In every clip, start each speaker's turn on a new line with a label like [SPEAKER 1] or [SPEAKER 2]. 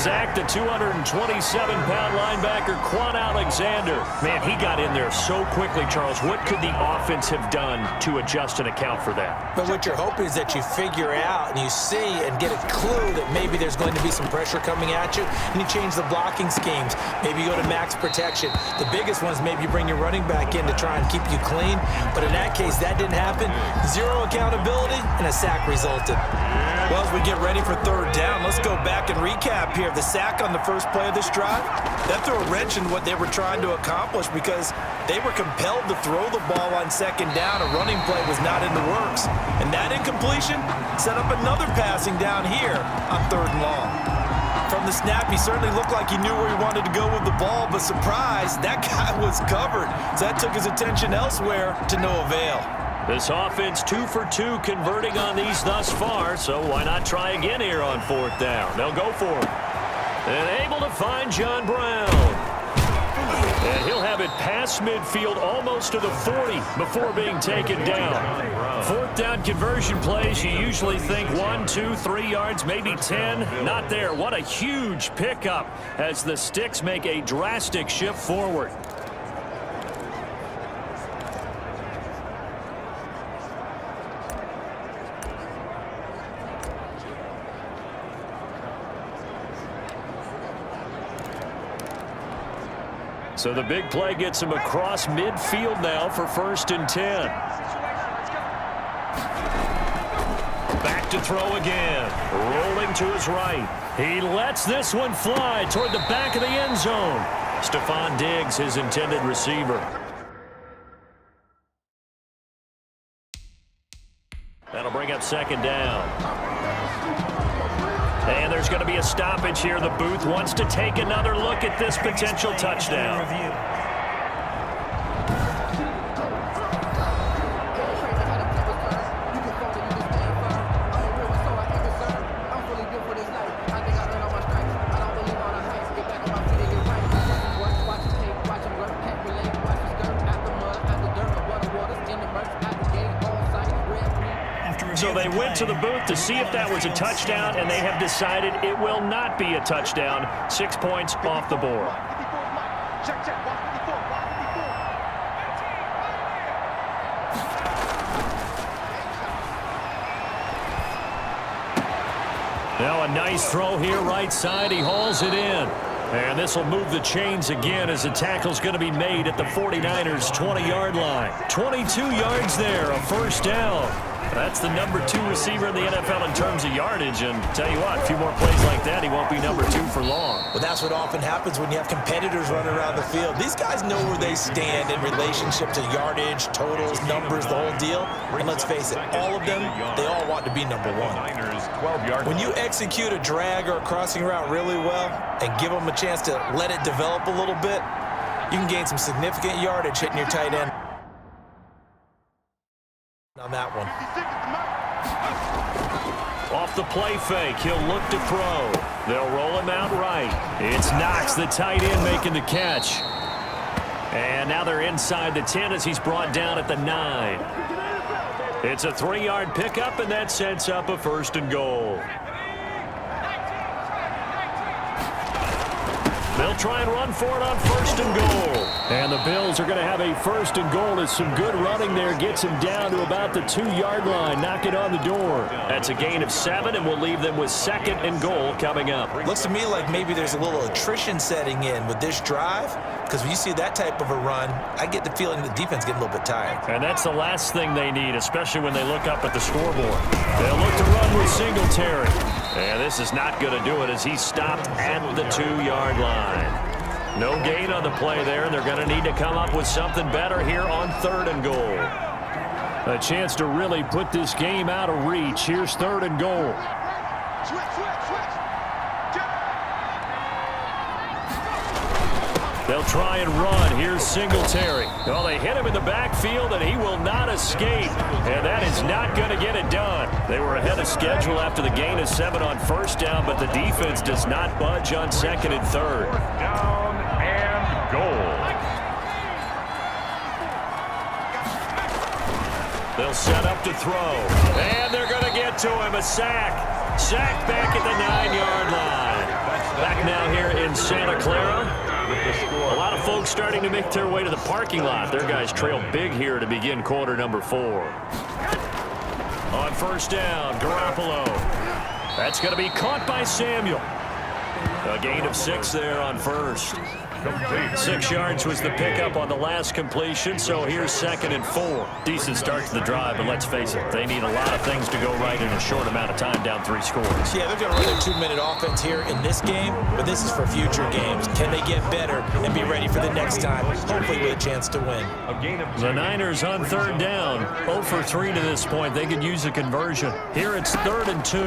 [SPEAKER 1] sack the 227-pound linebacker, Quan Alexander. Man, he got in there so quickly, Charles. What could the offense have done to adjust and account for that?
[SPEAKER 2] But what you're hoping is that you figure out and you see and get a clue that maybe there's going to be some pressure coming at you, and you change the blocking schemes. Maybe you go to max protection. The biggest one is maybe you bring your running back in to try and keep you clean. But in that case, that didn't happen. Zero accountability, and a sack resulted. Well, as we get ready for third down, let's go back and recap here. The sack on the first play of this drive, that threw a wrench in what they were trying to accomplish because they were compelled to throw the ball on second down. A running play was not in the works. And that incompletion set up another passing down here on third and long. From the snap, he certainly looked like he knew where he wanted to go with the ball, but surprise, that guy was covered. So that took his attention elsewhere to no avail.
[SPEAKER 1] This offense 2 for 2 converting on these thus far, so why not try again here on fourth down? They'll go for it. And able to find John Brown. And he'll have it past midfield almost to the 40 before being taken down. Fourth down conversion plays, you usually think 1, 2, 3 yards, maybe 10. Not there. What a huge pickup as the Sticks make a drastic shift forward. So the big play gets him across midfield now for 1st and 10. Back to throw again. Rolling to his right. He lets this one fly toward the back of the end zone. Stephon Diggs, his intended receiver. That'll bring up 2nd down. And there's going to be a stoppage here. The booth wants to take another look at this potential touchdown. So they went to the booth to see if that was a touchdown, and they have decided it will not be a touchdown. 6 points off the board. Now a nice throw here right side. He hauls it in. And this will move the chains again as the tackle's going to be made at the 49ers' 20-yard line. 22 yards there, a 1st down. That's the number 2 receiver in the NFL in terms of yardage. And tell you what, a few more plays like that, he won't be number 2 for long.
[SPEAKER 2] Well, that's what often happens when you have competitors running around the field. These guys know where they stand in relationship to yardage, totals, numbers, the whole deal. And let's face it, all of them, they all want to be number 1. When you execute a drag or a crossing route really well and give them a chance to let it develop a little bit, you can gain some significant yardage hitting your tight end on that one.
[SPEAKER 1] Off the play fake, he'll look to throw. They'll roll him out right. It's Knox, the tight end, making the catch. And now they're inside the 10 as he's brought down at the 9. It's a 3-yard pickup, and that sets up a 1st and goal. They'll try and run for it on 1st and goal. And the Bills are going to have a 1st and goal as some good running there gets him down to about the 2-yard line. Knock it on the door. That's a gain of 7, and we'll leave them with 2nd and goal coming up.
[SPEAKER 2] Looks to me like maybe there's a little attrition setting in with this drive, because when you see that type of a run, I get the feeling the defense getting a little bit tired.
[SPEAKER 1] And that's the last thing they need, especially when they look up at the scoreboard. They'll look to run with Singletary. And this is not going to do it as he's stopped at the 2-yard line. No gain on the play there, and they're going to need to come up with something better here on 3rd and goal. A chance to really put this game out of reach. Here's 3rd and goal. They'll try and run. Here's Singletary. Well, they hit him in the backfield, and he will not escape. And that is not going to get it done. They were ahead of schedule after the gain of 7 on 1st down, but the defense does not budge on 2nd and 3rd.
[SPEAKER 3] Down and goal.
[SPEAKER 1] They'll set up to throw. And they're going to get to him. A sack. Sack back at the 9-yard line. Back in Santa Clara. A lot of folks starting to make their way to the parking lot. Their guys trail big here to begin quarter number 4. On first down, Garoppolo. That's going to be caught by Samuel. A gain of 6 there on first. 6 yards was the pickup on the last completion, so here's 2nd and 4. Decent start to the drive, but let's face it, they need a lot of things to go right in a short amount of time, down 3 scores.
[SPEAKER 2] Yeah, they're going to run their 2-minute offense here in this game, but this is for future games. Can they get better and be ready for the next time, hopefully with a chance to win?
[SPEAKER 1] The Niners on 3rd down, 0 for 3 to this point. They could use a conversion. Here it's 3rd and 2.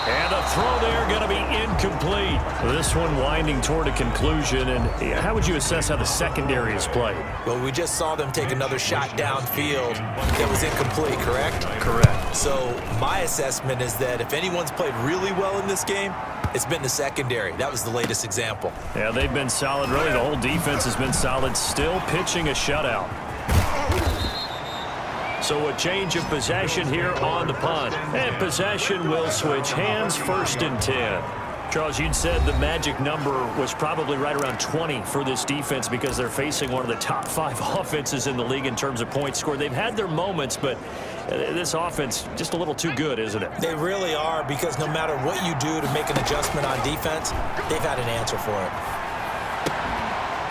[SPEAKER 1] And a throw there going to be incomplete. This one winding toward a conclusion. And how would you assess how the secondary is played?
[SPEAKER 2] Well, we just saw them take another shot downfield that was incomplete, correct?
[SPEAKER 1] Correct.
[SPEAKER 2] So my assessment is that if anyone's played really well in this game, it's been the secondary. That was the latest example.
[SPEAKER 1] Yeah, they've been solid. Really, the whole defense has been solid. Still pitching a shutout. So a change of possession here on the punt. And possession will switch hands, 1st and 10. Charles, you'd said the magic number was probably right around 20 for this defense because they're facing one of the top 5 offenses in the league in terms of points scored. They've had their moments, but this offense just a little too good, isn't it?
[SPEAKER 2] They really are, because no matter what you do to make an adjustment on defense, they've had an answer for it.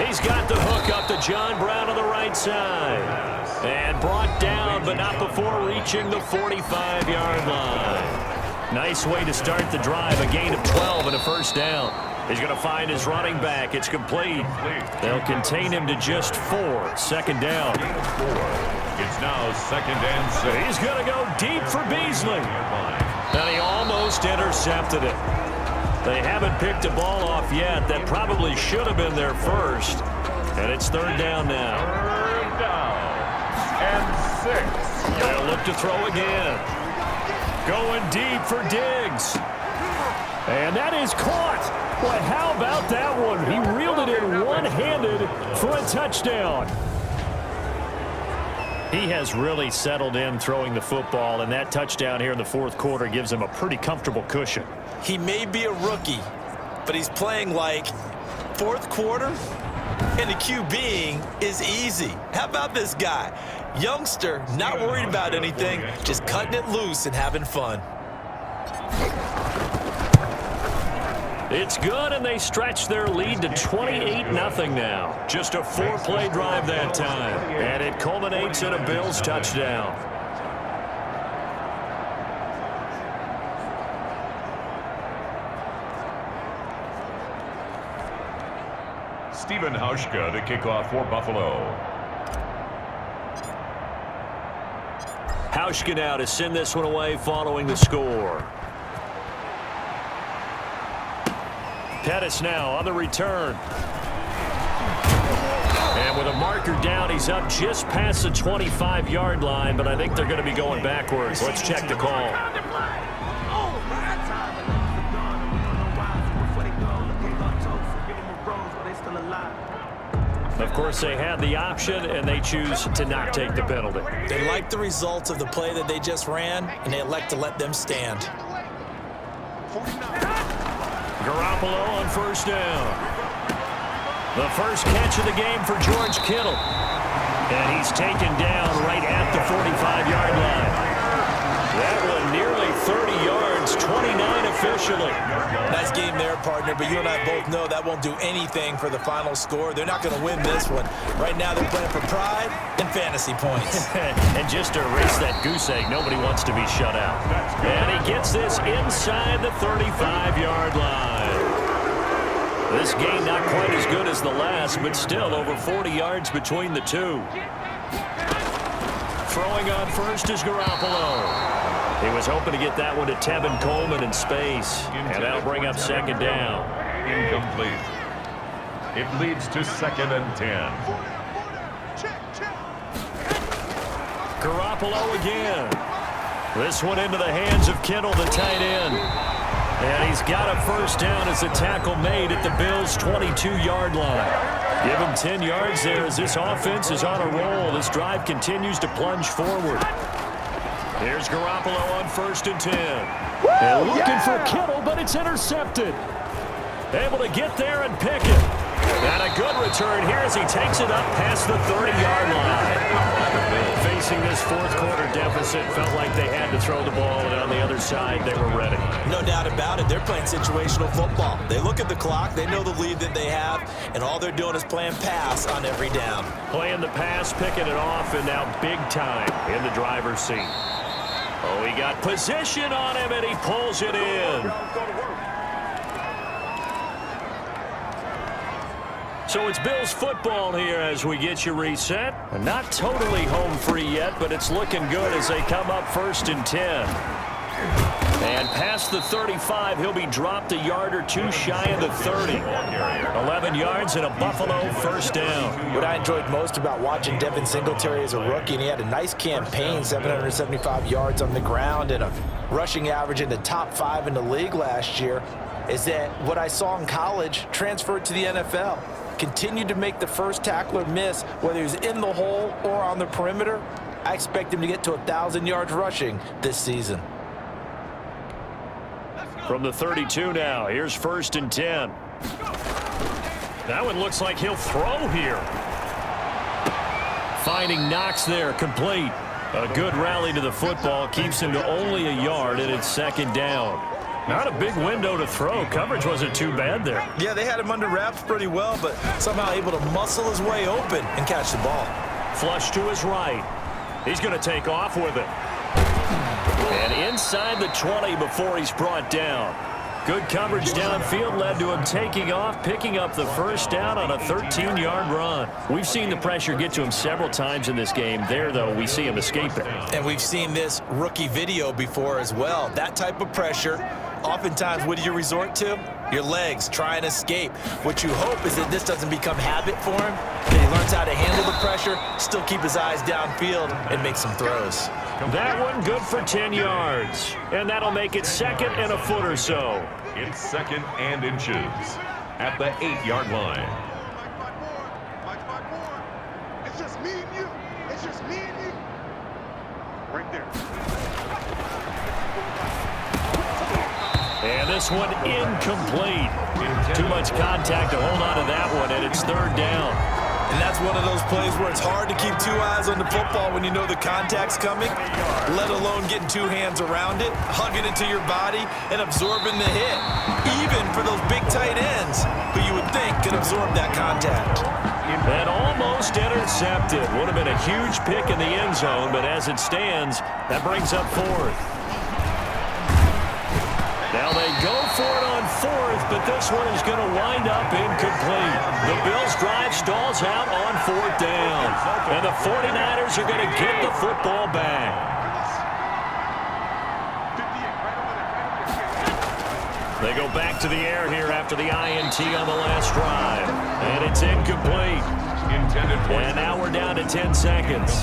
[SPEAKER 1] He's got the hook up to John Brown on the right side. And brought down, but not before reaching the 45-yard line. Nice way to start the drive. A gain of 12 and a 1st down. He's going to find his running back. It's complete. They'll contain him to just 4. 2nd down.
[SPEAKER 3] It's now 2nd and 6.
[SPEAKER 1] He's going to go deep for Beasley. And he almost intercepted it. They haven't picked a ball off yet. That probably should have been their first. And it's 3rd down now.
[SPEAKER 3] 3rd down and 6.
[SPEAKER 1] They'll look to throw again. Going deep for Diggs. And that is caught. Boy, how about that one? He reeled it in one-handed for a touchdown. He has really settled in throwing the football, and that touchdown here in the 4th quarter gives him a pretty comfortable cushion.
[SPEAKER 2] He may be a rookie, but he's playing like 4th quarter, and the QBing is easy. How about this guy? Youngster, not worried about anything, just cutting it loose and having fun.
[SPEAKER 1] It's good, and they stretch their lead to 28-0 now. Just a 4-play drive that time, and it culminates in a Bills touchdown.
[SPEAKER 3] Stephen Hauschka to kick off for Buffalo.
[SPEAKER 1] Hauschka now to send this one away following the score. Pettis now on the return. And with a marker down, he's up just past the 25-yard line, but I think they're going to be going backwards. Let's check the call. Of course, they had the option, and they choose to not take the penalty.
[SPEAKER 2] They like the results of the play that they just ran, and they elect to let them stand.
[SPEAKER 1] Garoppolo on 1st down. The first catch of the game for George Kittle. And he's taken down right at the 45-yard line. That one nearly 30 yards, 29 officially.
[SPEAKER 2] Nice game there, partner, but you and I both know that won't do anything for the final score. They're not going to win this one. Right now they're playing for pride and fantasy points.
[SPEAKER 1] And just to erase that goose egg, nobody wants to be shut out. And he gets this inside the 35-yard line. This game not quite as good as the last, but still over 40 yards between the two. Throwing on first is Garoppolo. He was hoping to get that one to Tevin Coleman in space. And that'll bring up 2nd down.
[SPEAKER 3] Incomplete. It leads to 2nd and 10.
[SPEAKER 1] Garoppolo again. This one into the hands of Kittle, the tight end. And he's got a 1st down as the tackle made at the Bills' 22-yard line. Give him 10 yards there as this offense is on a roll. This drive continues to plunge forward. Here's Garoppolo on 1st and 10. And looking for Kittle, but it's it's intercepted. Able to get there and pick it. And a good return here as he takes it up past the 30-yard line. Facing this fourth quarter deficit, felt like they had to throw the ball, and on the other side, they were ready.
[SPEAKER 2] No doubt about it. They're playing situational football. They look at the clock, they know the lead that they have, and all they're doing is playing pass on every down.
[SPEAKER 1] Playing the pass, picking it off, and now big time in the driver's seat. Oh, he got position on him, and he pulls it in. So it's Bills football here as we get you reset. Not totally home free yet, but it's looking good as they come up 1st and 10. And past the 35, he'll be dropped a yard or two shy of the 30. 11 yards and a Buffalo first down.
[SPEAKER 2] What I enjoyed most about watching Devin Singletary as a rookie, and he had a nice campaign, 775 yards on the ground and a rushing average in the top 5 in the league last year, is that what I saw in college transferred to the NFL. Continued to make the first tackler miss, whether he's in the hole or on the perimeter. I expect him to get to 1,000 yards rushing this season.
[SPEAKER 1] From the 32 now, here's 1st and 10. That one looks like he'll throw here. Finding Knox there, complete. A good rally to the football, keeps him to only a yard, and it's 2nd down. Not a big window to throw. Coverage wasn't too bad there.
[SPEAKER 2] Yeah, they had him under wraps pretty well, but somehow able to muscle his way open and catch the ball.
[SPEAKER 1] Flush to his right. He's going to take off with it. And inside the 20 before he's brought down. Good coverage downfield led to him taking off, picking up the first down on a 13-yard run. We've seen the pressure get to him several times in this game. There, though, we see him escape it.
[SPEAKER 2] And we've seen this rookie video before as well. That type of pressure, oftentimes, what do you resort to? Your legs, try and escape. What you hope is that this doesn't become habit for him, that he learns how to handle the pressure, still keep his eyes downfield, and make some throws.
[SPEAKER 1] That one good for 10 yards. And that'll make it 2nd and a foot or so.
[SPEAKER 3] It's 2nd and inches at the 8-yard line.
[SPEAKER 4] It's just me and you. It's just me and you. Right there.
[SPEAKER 1] And this one incomplete. Too much contact to hold on to that one, and it's 3rd down.
[SPEAKER 2] And that's one of those plays where it's hard to keep 2 eyes on the football when you know the contact's coming, let alone getting 2 hands around it, hugging it to your body, and absorbing the hit, even for those big tight ends who you would think could absorb that contact.
[SPEAKER 1] And almost intercepted. Would have been a huge pick in the end zone, but as it stands, that brings up 4th. Now they go for it on 4th, but this one is going to wind up incomplete. The Bills' drive stalls out on 4th down. And the 49ers are going to get the football back. They go back to the air here after the INT on the last drive. And it's incomplete. And now we're down to 10 seconds.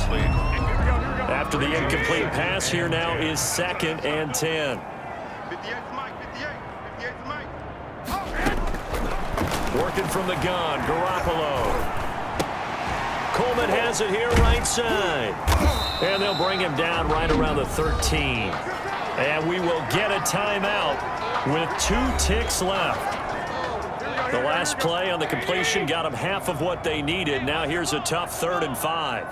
[SPEAKER 1] After the incomplete pass here now is 2nd and 10. Working from the gun, Garoppolo. Coleman has it here right side. And they'll bring him down right around the 13. And we will get a timeout with 2 ticks left. The last play on the completion got them half of what they needed. Now here's a tough 3rd and 5.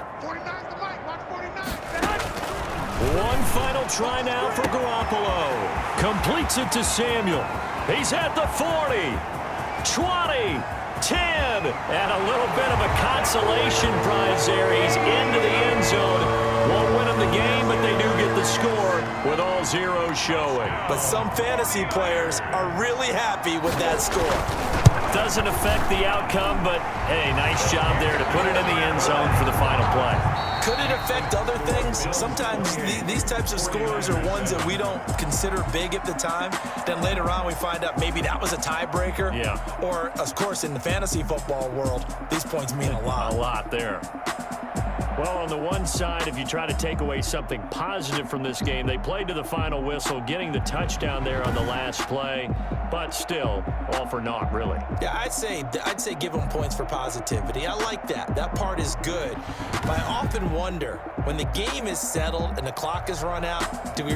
[SPEAKER 1] One final try now for Garoppolo. Completes it to Samuel. He's at the 40, 20, 10, and a little bit of a consolation prize there. He's into the end zone. Won't win him the game, but they do get the score with all zeros showing.
[SPEAKER 2] But some fantasy players are really happy with that score.
[SPEAKER 1] Doesn't affect the outcome, but hey, nice job there to put it in the end zone for the final play.
[SPEAKER 2] Could it affect other things? Sometimes these types of scores are ones that we don't consider big at the time. Then later on we find out maybe that was a tiebreaker.
[SPEAKER 1] Yeah.
[SPEAKER 2] Or, of course, in the fantasy football world, these points mean a lot.
[SPEAKER 1] A lot there. Well, on the one side, if you try to take away something positive from this game, they played to the final whistle, getting the touchdown there on the last play, but still, all for naught, really.
[SPEAKER 2] Yeah, I'd say give them points for positivity. I like that. That part is good. But I often wonder, when the game is settled and the clock is run out, do we